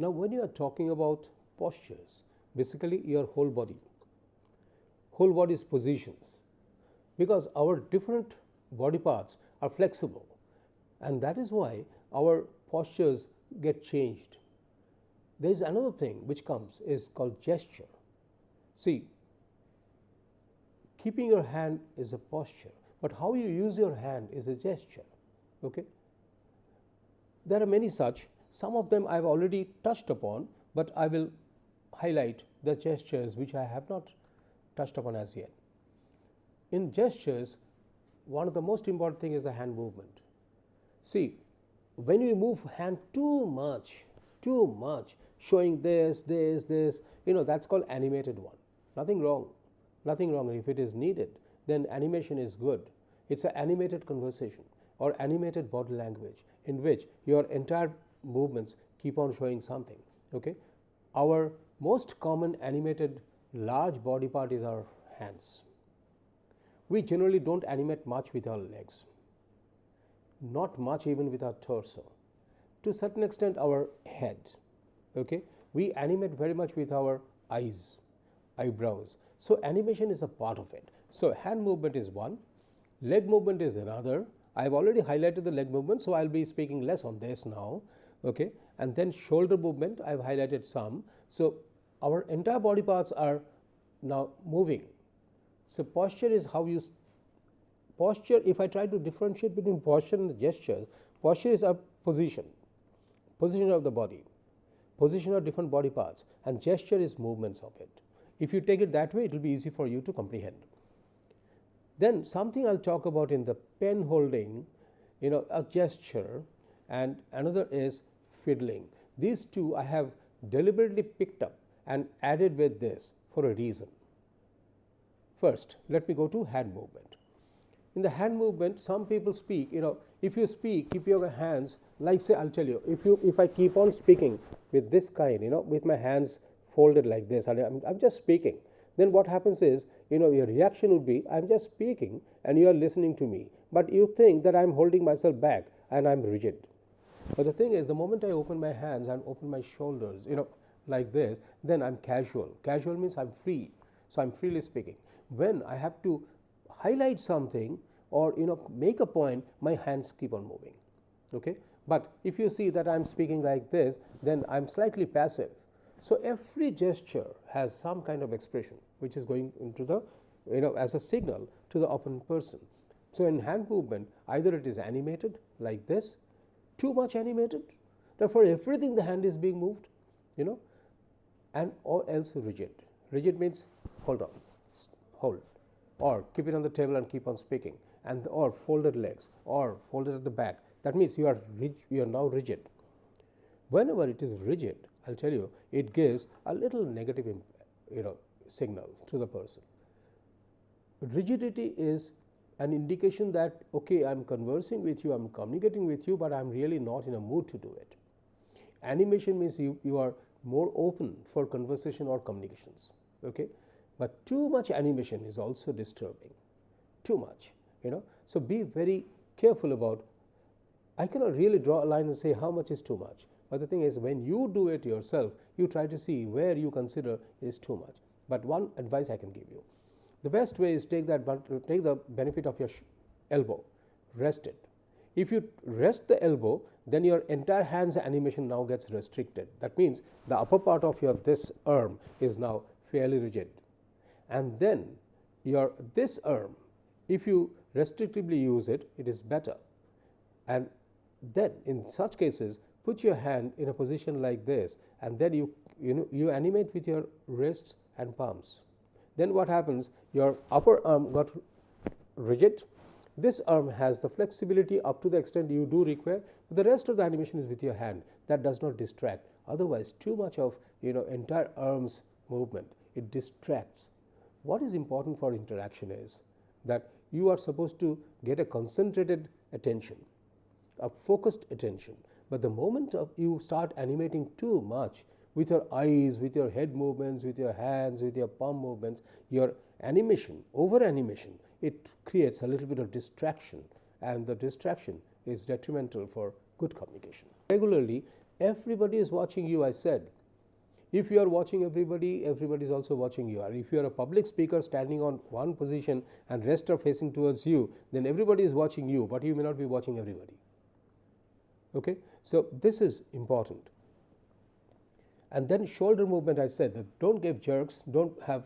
Now, when you are talking about postures, basically your whole body's positions, because our different body parts are flexible, and that is why our postures get changed. There is another thing which comes is called gesture. See, keeping your hand is a posture, but how you use your hand is a gesture. Okay? There are many such. Some of them I have already touched upon, but I will highlight the gestures which I have not touched upon as yet. In gestures, one of the most important thing is the hand movement. See, when we move hand too much, showing this, that's called animated one. Nothing wrong. If it is needed, then animation is good. It's an animated conversation or animated body language in which your entire movements keep on showing something. Okay? Our most common animated large body part is our hands. We generally don't animate much with our legs, not much even with our torso. To a certain extent our head. Okay? We animate very much with our eyes, eyebrows. So, animation is a part of it. So, hand movement is one, leg movement is another. I have already highlighted the leg movement, so I will be speaking less on this now. Okay? And then shoulder movement, I have highlighted some. So, our entire body parts are now moving. So, posture is how you posture. If I try to differentiate between posture and gestures, posture is a position of the body, position of different body parts, and gesture is movements of it. If you take it that way, it will be easy for you to comprehend. Then something I will talk about in the pen holding, a gesture, and another is fiddling. These two I have deliberately picked up and added with this for a reason. First, let me go to hand movement. In the hand movement, some people speak, if you speak, keep your hands, like say, I'll tell you, if I keep on speaking with this kind, with my hands folded like this, I'm just speaking, then what happens is, your reaction would be, I'm just speaking and you are listening to me, but you think that I'm holding myself back and I'm rigid. But the thing is, the moment I open my hands and open my shoulders, like this, then I'm casual. Casual means I'm free, so I'm freely speaking. When I have to highlight something or make a point, my hands keep on moving. Okay? But if you see that I'm speaking like this, then I'm slightly passive. So every gesture has some kind of expression which is going into the as a signal to the opponent person. So in hand movement, either it is animated like this, too much animated, therefore everything the hand is being moved, and or else rigid. Rigid means hold, or keep it on the table and keep on speaking, and or folded legs or folded at the back. That means you are now rigid. Whenever it is rigid, I'll tell you, it gives a little negative signal to the person. Rigidity is an indication that, okay, I'm conversing with you, I'm communicating with you, but I'm really not in a mood to do it. Animation means you are more open for conversation or communications. Okay? But too much animation is also disturbing, too much. So be very careful about, I cannot really draw a line and say how much is too much. But the thing is, when you do it yourself, you try to see where you consider is too much. But one advice I can give you, the best way is take the benefit of your elbow, rest it. If you rest the elbow, then your entire hand's animation now gets restricted. That means the upper part of your this arm is now fairly rigid, and then this arm, if you restrictively use it, it is better. And then in such cases, put your hand in a position like this, and then you animate with your wrists and palms. Then what happens? Your upper arm got rigid. This arm has the flexibility up to the extent you do require. The rest of the animation is with your hand. That does not distract. Otherwise, too much of entire arm's movement, it distracts. What is important for interaction is that you are supposed to get a concentrated attention, a focused attention. But the moment you start animating too much with your eyes, with your head movements, with your hands, with your palm movements, your animation, over animation, it creates a little bit of distraction, and the distraction is detrimental for good communication. Regularly Everybody is watching you, I said. If you are watching everybody, everybody is also watching you. Or if you are a public speaker standing on one position and rest are facing towards you, then everybody is watching you, but you may not be watching everybody. Okay? So this is important. And then shoulder movement, I said that don't give jerks, don't have,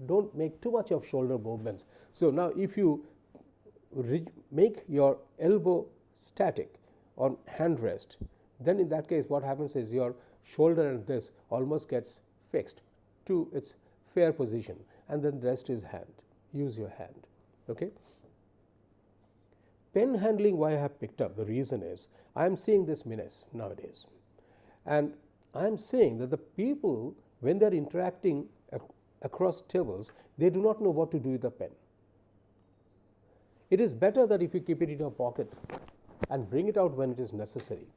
don't make too much of shoulder movements. So now if you make your elbow static on hand rest, then in that case what happens is your shoulder and this almost gets fixed to its fair position, and then the rest is hand. Use your hand. Okay? Pen handling, why I have picked up, the reason is I am seeing this menace nowadays, and I am saying that the people, when they are interacting across tables, they do not know what to do with the pen. It is better that if you keep it in your pocket and bring it out when it is necessary.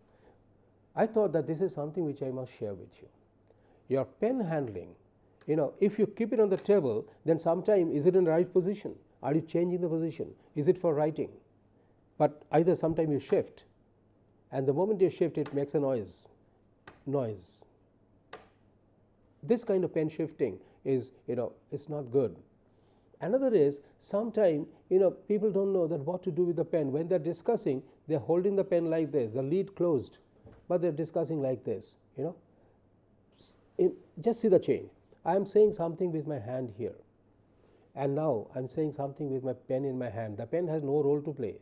I thought that this is something which I must share with you. Your pen handling, if you keep it on the table, then sometime is it in the right position? Are you changing the position? Is it for writing? But either sometime you shift, and the moment you shift, it makes a noise. This kind of pen shifting is, it's not good. Another is sometime, people don't know that what to do with the pen. When they're discussing, they're holding the pen like this, the lid closed, but they're discussing like this, Just see the change. I am saying something with my hand here, and now I'm saying something with my pen in my hand. The pen has no role to play.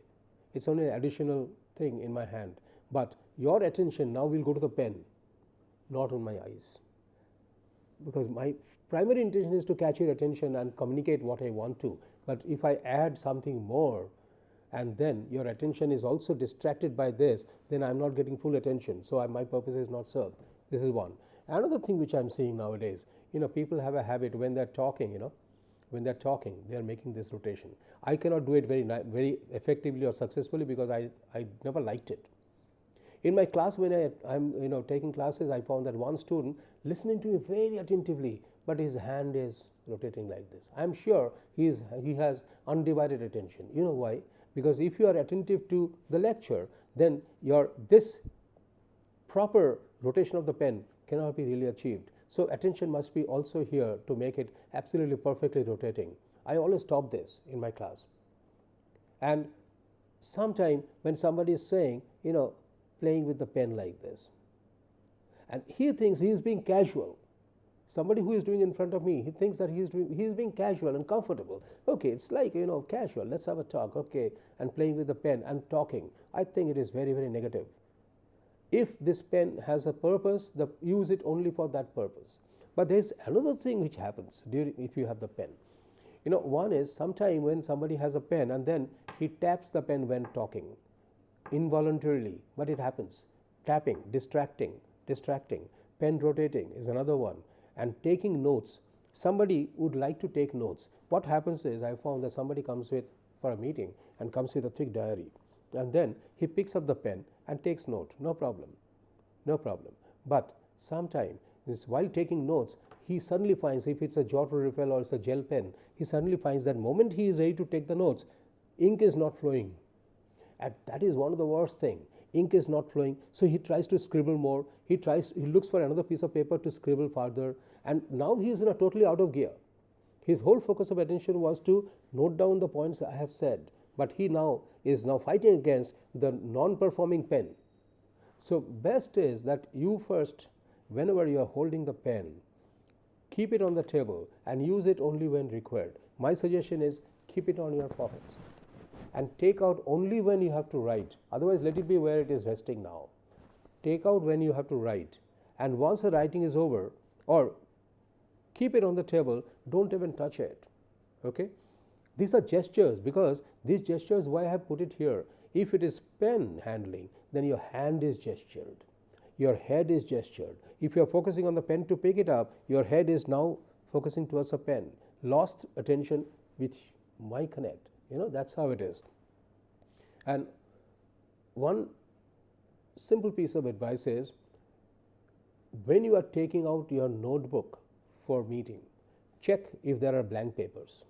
It's only an additional thing in my hand. But your attention now will go to the pen, not on my eyes. Because my primary intention is to catch your attention and communicate what I want to. But if I add something more, and then your attention is also distracted by this, then I'm not getting full attention. So my purpose is not served. This is one. Another thing which I'm seeing nowadays, people have a habit when they're talking, when they're talking, they're making this rotation. I cannot do it very effectively or successfully because I never liked it. In my class, when I'm taking classes, I found that one student listening to me very attentively, but his hand is rotating like this. I'm sure he has undivided attention. You know why? Because if you are attentive to the lecture, then this proper rotation of the pen cannot be really achieved. So attention must be also here to make it absolutely perfectly rotating. I always stop this in my class. And sometime when somebody is saying, playing with the pen like this, and he thinks he is being casual. Somebody who is doing in front of me, he thinks that he is being casual and comfortable. Okay, it's like, casual, let's have a talk, okay, and playing with the pen and talking. I think it is very, very negative. If this pen has a purpose, use it only for that purpose. But there is another thing which happens if you have the pen. One is sometime when somebody has a pen and then he taps the pen when talking, involuntarily, but it happens. Tapping, distracting, pen rotating is another one. And taking notes. Somebody would like to take notes. What happens is, I found that somebody comes for a meeting and comes with a thick diary, and then he picks up the pen and takes note. No problem. But sometime while taking notes, he suddenly finds, if it's a jot or refill or it's a gel pen, he suddenly finds that moment he is ready to take the notes, ink is not flowing. And that is one of the worst thing. Ink is not flowing, so he tries to scribble more. He looks for another piece of paper to scribble further, and now he is in a totally out of gear. His whole focus of attention was to note down the points I have said, but he is now fighting against the non-performing pen. So best is that you first, whenever you are holding the pen, keep it on the table and use it only when required. My suggestion is keep it on your pockets and take out only when you have to write. Otherwise, let it be where it is resting now. Take out when you have to write, and once the writing is over, or keep it on the table, don't even touch it. Okay? These are gestures, because these gestures, why I have put it here. If it is pen handling, then your hand is gestured, your head is gestured. If you are focusing on the pen to pick it up, your head is now focusing towards a pen. Lost attention with my connect. That's how it is. And one simple piece of advice is, when you are taking out your notebook for meeting, check if there are blank papers.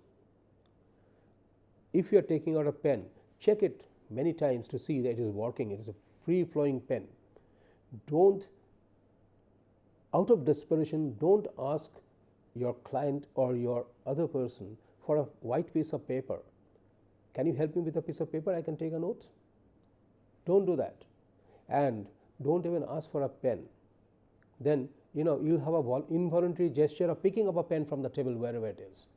If you are taking out a pen, check it many times to see that it is working. It is a free flowing pen. Don't, out of desperation, don't ask your client or your other person for a white piece of paper. Can you help me with a piece of paper? I can take a note. Don't do that. And don't even ask for a pen. Then you'll have a involuntary gesture of picking up a pen from the table wherever it is.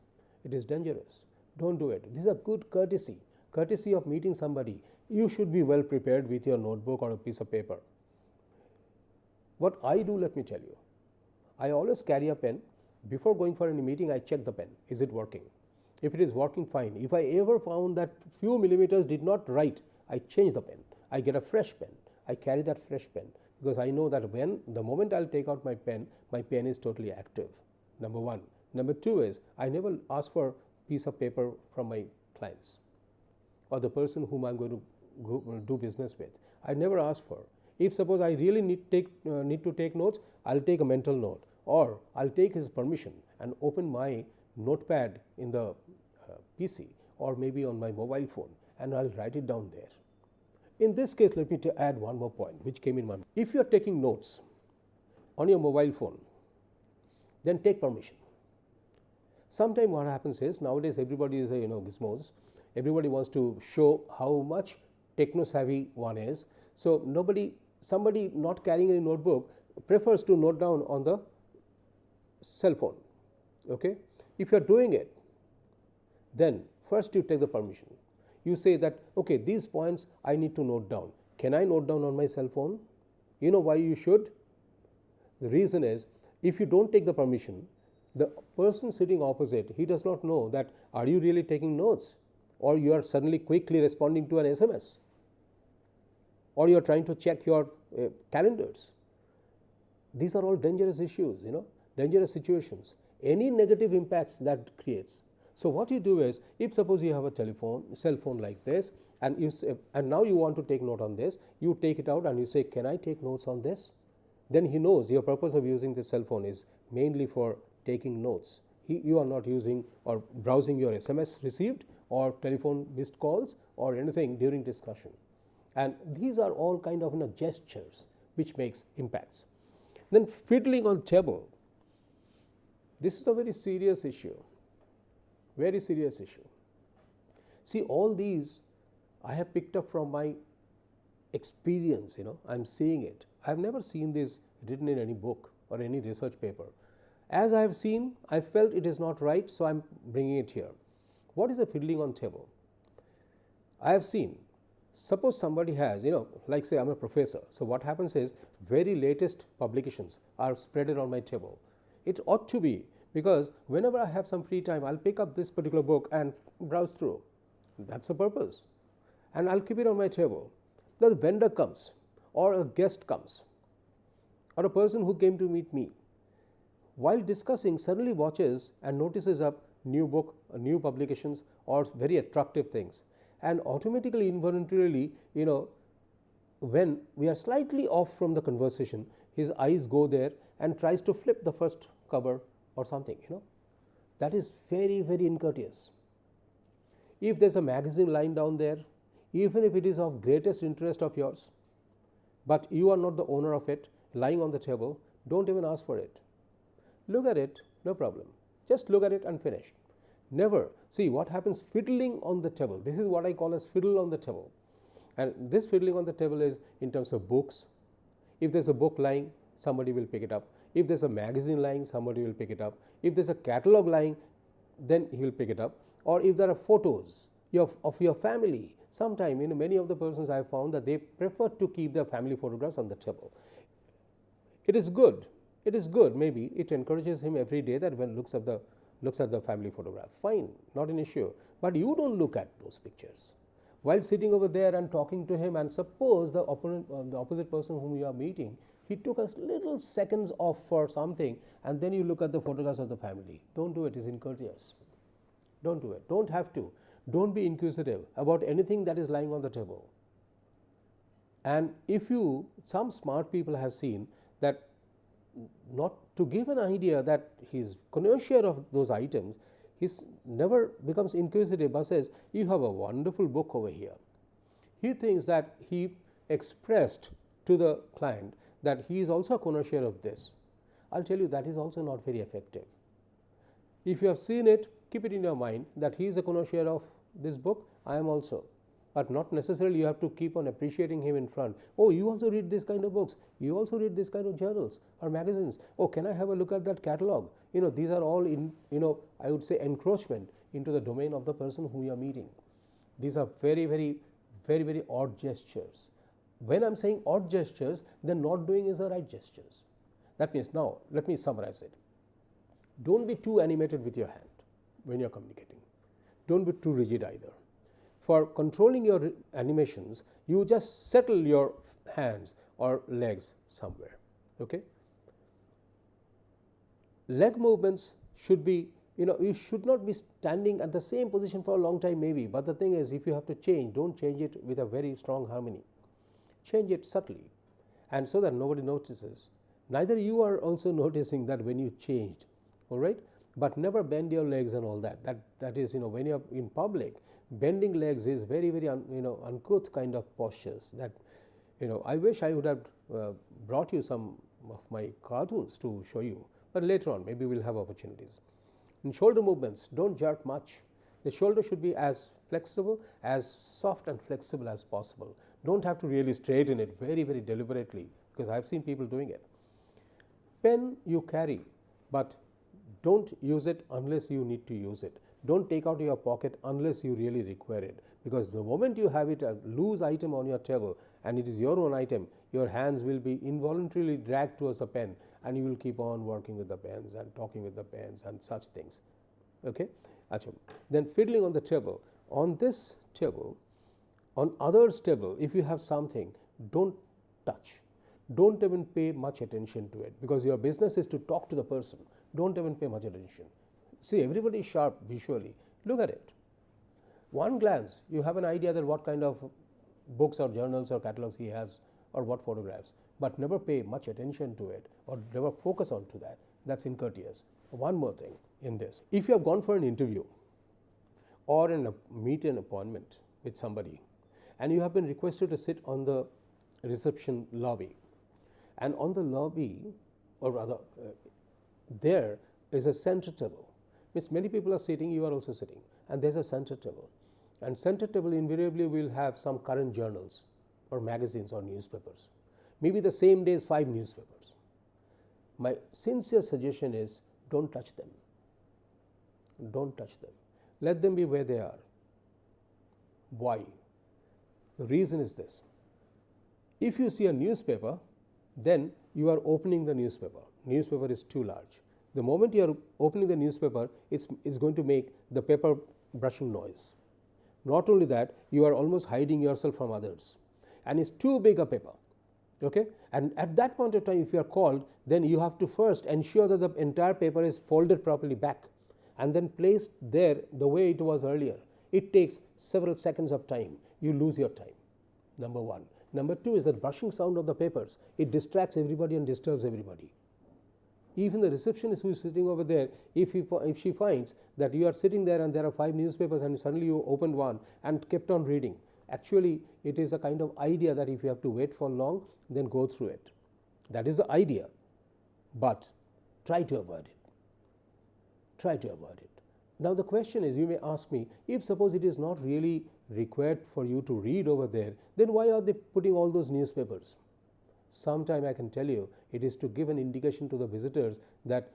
It is dangerous. Don't do it. This is a good courtesy of meeting somebody. You should be well prepared with your notebook or a piece of paper. What I do, let me tell you, I always carry a pen. Before going for any meeting, I check the pen. Is it working? If it is working, fine. If I ever found that few millimeters did not write, I change the pen. I get a fresh pen. I carry that fresh pen because I know that the moment I'll take out my pen is totally active. Number one. Number two is I never ask for piece of paper from my clients or the person whom I'm going to do business with. I never ask for. If suppose I really need to take notes, I'll take a mental note, or I'll take his permission and open my notepad in the PC or maybe on my mobile phone, and I'll write it down there. In this case, let me add one more point which came in my mind. If you're taking notes on your mobile phone, then take permission. Sometimes what happens is, nowadays everybody is gizmos. Everybody wants to show how much techno-savvy one is. So somebody not carrying any notebook prefers to note down on the cell phone. Okay? If you are doing it, then first you take the permission. You say that, okay, these points I need to note down. Can I note down on my cell phone? You know why you should? The reason is, if you don't take the permission, the person sitting opposite, he does not know that are you really taking notes, or you are suddenly quickly responding to an SMS, or you are trying to check your calendars. These are all dangerous issues, dangerous situations. Any negative impacts that creates. So what you do is, if suppose you have a cell phone like this, and now you want to take note on this, you take it out and you say, can I take notes on this? Then he knows your purpose of using the cell phone is mainly for taking notes. You are not using or browsing your SMS received or telephone missed calls or anything during discussion. And these are all kind of gestures which makes impacts. Then fiddling on table. This is a very serious issue. Very serious issue. See, all these I have picked up from my experience, I'm seeing it. I have never seen this written in any book or any research paper. As I have seen, I felt it is not right, so I'm bringing it here. What is a fiddling on table? I have seen, suppose somebody has, like say I'm a professor. So what happens is, very latest publications are spreaded on my table. It ought to be, because whenever I have some free time, I'll pick up this particular book and browse through. That's the purpose. And I'll keep it on my table. Now the vendor comes, or a guest comes, or a person who came to meet me, while discussing suddenly watches and notices a new book, new publications, or very attractive things, and automatically, involuntarily, when we are slightly off from the conversation, his eyes go there and tries to flip the first cover or something. That is very, very incourteous. If there's a magazine lying down there, even if it is of greatest interest of yours, but you are not the owner of it, lying on the table, don't even ask for it. Look at it, no problem. Just look at it and finish. Never. See what happens fiddling on the table. This is what I call as fiddle on the table. And this fiddling on the table is in terms of books. If there's a book lying, somebody will pick it up. If there's a magazine lying, somebody will pick it up. If there's a catalog lying, then he will pick it up. Or if there are photos of your family, sometime many of the persons I have found that they prefer to keep their family photographs on the table. It is good. It is good. Maybe it encourages him every day that when looks at the family photograph. Fine, not an issue. But you don't look at those pictures. While sitting over there and talking to him, and suppose the opposite person whom you are meeting, he took a little seconds off for something, and then you look at the photographs of the family. Don't do it. It's incourteous. Don't do it. Don't have to. Don't be inquisitive about anything that is lying on the table. And some smart people have seen that, not to give an idea that he is connoisseur of those items, he never becomes inquisitive but says, you have a wonderful book over here. He thinks that he expressed to the client that he is also a connoisseur of this, I'll tell you that is also not very effective. If you have seen it, keep it in your mind that he is a connoisseur of this book, I am also. But not necessarily you have to keep on appreciating him in front. Oh, you also read this kind of books, you also read this kind of journals or magazines. Oh, can I have a look at that catalog? These are all in, I would say encroachment into the domain of the person whom you are meeting. These are very, very, very, very odd gestures. When I am saying odd gestures, then not doing is the right gestures. That means, now let me summarize it. Don't be too animated with your hand when you are communicating. Don't be too rigid either. For controlling your animations, you just settle your hands or legs somewhere. Okay? Leg movements should be, you should not be standing at the same position for a long time maybe, but the thing is, if you have to change, don't change it with a very strong harmony. Change it subtly, and so that nobody notices. Neither you are also noticing that when you changed, all right? But never bend your legs and all that. That is, when you are in public, bending legs is very, very uncouth kind of postures that, I wish I would have brought you some of my cartoons to show you, but later on maybe we will have opportunities. In shoulder movements, don't jerk much. The shoulder should be as flexible, as soft and flexible as possible. Don't have to really straighten it very, very deliberately, because I have seen people doing it. Pen you carry, but don't use it unless you need to use it. Don't take out your pocket unless you really require it, because the moment you have it a loose item on your table and it is your own item, your hands will be involuntarily dragged towards a pen, and you will keep on working with the pens and talking with the pens and such things. Okay? Then fiddling on the table. On this table, on others' table, if you have something, don't touch. Don't even pay much attention to it, because your business is to talk to the person. Don't even pay much attention. See, everybody is sharp visually. Look at it. One glance, you have an idea that what kind of books or journals or catalogs he has, or what photographs, but never pay much attention to it or never focus on to that. That's incourteous. One more thing in this. If you have gone for an interview or meet an appointment with somebody, and you have been requested to sit on the reception lobby, and on the lobby, or rather there is a center table. Means many people are sitting, you are also sitting, and there is a center table. And center table invariably will have some current journals or magazines or newspapers. Maybe the same day is 5 newspapers. My sincere suggestion is, don't touch them. Don't touch them. Let them be where they are. Why? The reason is this. If you see a newspaper, then you are opening the newspaper. Newspaper is too large. The moment you are opening the newspaper, it's going to make the paper brushing noise. Not only that, you are almost hiding yourself from others, and it's too big a paper. Okay? And at that point of time, if you are called, then you have to first ensure that the entire paper is folded properly back and then placed there the way it was earlier. It takes several seconds of time. You lose your time, number one. Number two is that brushing sound of the papers. It distracts everybody and disturbs everybody. Even the receptionist who is sitting over there, if she finds that you are sitting there and there are 5 newspapers and suddenly you opened one and kept on reading, actually it is a kind of idea that if you have to wait for long, then go through it. That is the idea, but try to avoid it. Try to avoid it. Now the question is, you may ask me, if suppose it is not really required for you to read over there, then why are they putting all those newspapers? Sometime I can tell you, it is to give an indication to the visitors that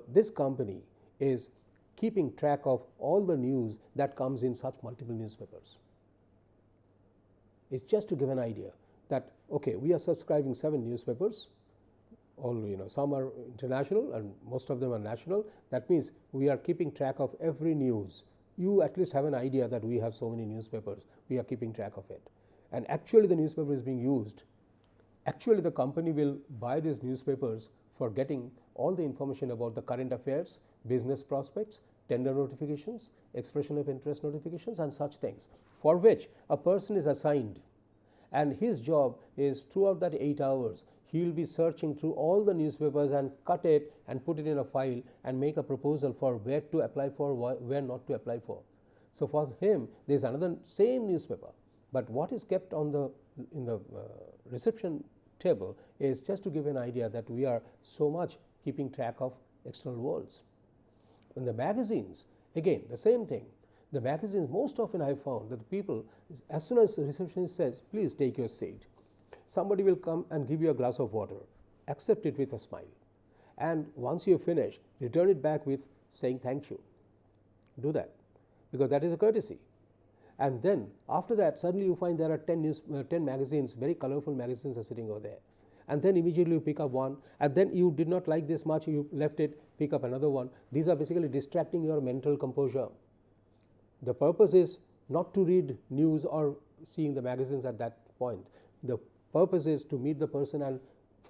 this company is keeping track of all the news that comes in such multiple newspapers. It's just to give an idea that, okay, we are subscribing 7 newspapers, all some are international and most of them are national. That means we are keeping track of every news. You at least have an idea that we have so many newspapers, we are keeping track of it. And actually the newspaper is being used. Actually the company will buy these newspapers for getting all the information about the current affairs, business prospects, tender notifications, expression of interest notifications and such things, for which a person is assigned, and his job is throughout that 8 hours he will be searching through all the newspapers and cut it and put it in a file and make a proposal for where to apply for, where not to apply for. So for him there is another same newspaper, but what is kept on in the reception table is just to give an idea that we are so much keeping track of external worlds. In the magazines, again, the same thing. The magazines, most often I found that the people, as soon as the receptionist says, please take your seat, somebody will come and give you a glass of water. Accept it with a smile. And once you finish, return it back with saying thank you. Do that, because that is a courtesy. And then after that, suddenly you find there are 10 magazines, very colorful magazines are sitting over there. And then immediately you pick up one, and then you did not like this much, you left it, pick up another one. These are basically distracting your mental composure. The purpose is not to read news or seeing the magazines at that point. The purpose is to meet the person and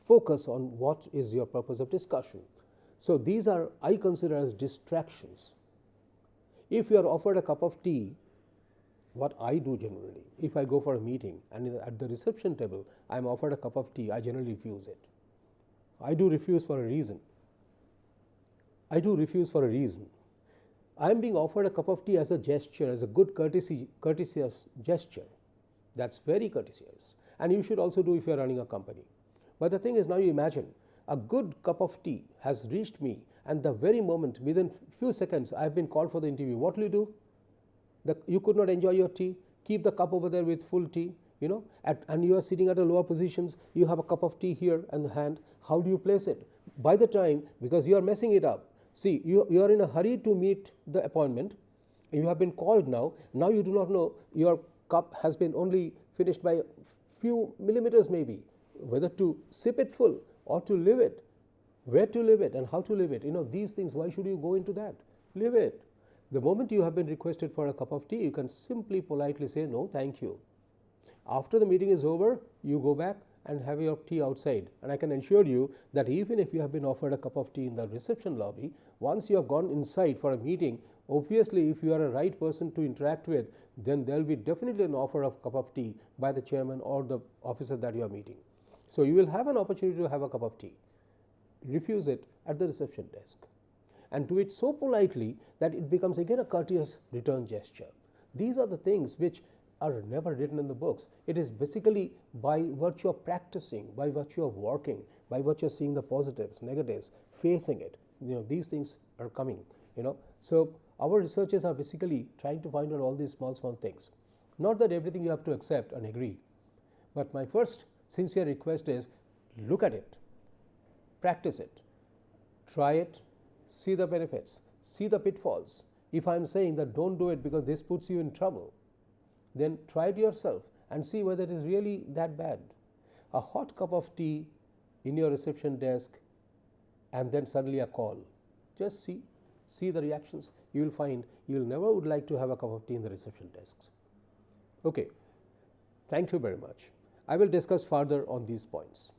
focus on what is your purpose of discussion. So these are, I consider, as distractions. If you are offered a cup of tea, what I do generally, if I go for a meeting and at the reception table I am offered a cup of tea, I generally refuse it. I do refuse for a reason. I am being offered a cup of tea as a gesture, as a good courteous gesture. That's very courteous. And you should also do if you are running a company. But the thing is, now you imagine a good cup of tea has reached me, and the very moment, within few seconds, I have been called for the interview. What will you do? You could not enjoy your tea. Keep the cup over there with full tea, and you are sitting at a lower positions. You have a cup of tea here in the hand. How do you place it? By the time, because you are messing it up. See, you are in a hurry to meet the appointment. You have been called now. Now you do not know your cup has been only finished by a few millimeters maybe. Whether to sip it full or to leave it, where to leave it and how to leave it. These things, why should you go into that? Leave it. The moment you have been requested for a cup of tea, you can simply politely say, no, thank you. After the meeting is over, you go back and have your tea outside. And I can assure you that even if you have been offered a cup of tea in the reception lobby, once you have gone inside for a meeting, obviously if you are a right person to interact with, then there will be definitely an offer of a cup of tea by the chairman or the officer that you are meeting. So you will have an opportunity to have a cup of tea. Refuse it at the reception desk. And do it so politely that it becomes again a courteous return gesture. These are the things which are never written in the books. It is basically by virtue of practicing, by virtue of working, by virtue of seeing the positives, negatives, facing it. These things are coming. So our researchers are basically trying to find out all these small things. Not that everything you have to accept and agree, but my first sincere request is look at it, practice it, try it, see the benefits, see the pitfalls. If I am saying that don't do it because this puts you in trouble, then try it yourself and see whether it is really that bad. A hot cup of tea in your reception desk and then suddenly a call. Just see the reactions. You will find you will never would like to have a cup of tea in the reception desks. Okay, thank you very much. I will discuss further on these points.